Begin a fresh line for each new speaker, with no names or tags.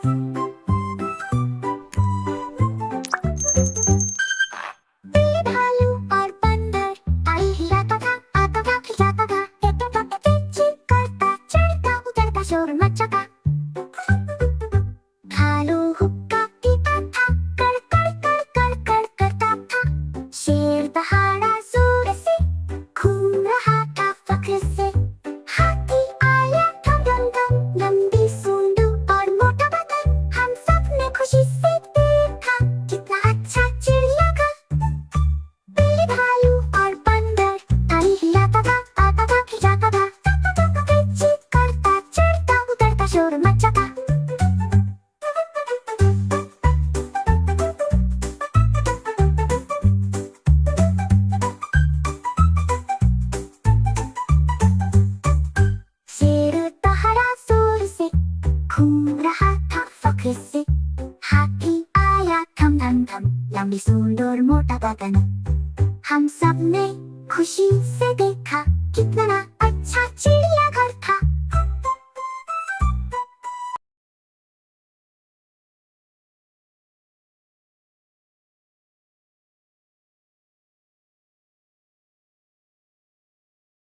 बिल्ली भालू और बंदर आई हिलाता था, आता था, खिलाता था, एक चिक करता, चढ़ता उतरता, शोर मचाता। भालू हुक्का पीता था, कर कर कर कर कर करता था। शेर दहाड़ा जोर से, घूम रहा था फख्र से। हाथी आया धम धम धम, लंबी सूंड और मोटा बदन। हम सब ने खुशी से देखा, कितना अच्छा चिड़ियाघर। बिल्ली भालू और बंदर आई हिलाता था, आता था, खिलाता था, चिक करता, चढ़ता उतरता, शोर मचाता। शेर दहाड़ा जोर से, घूम रहा था फख्र से। हाथी आया धम धम धम, लंबी सूंड और मोटा बदन। हम सब ने खुशी से देखा, कितना अच्छा चिड़ियाघर था।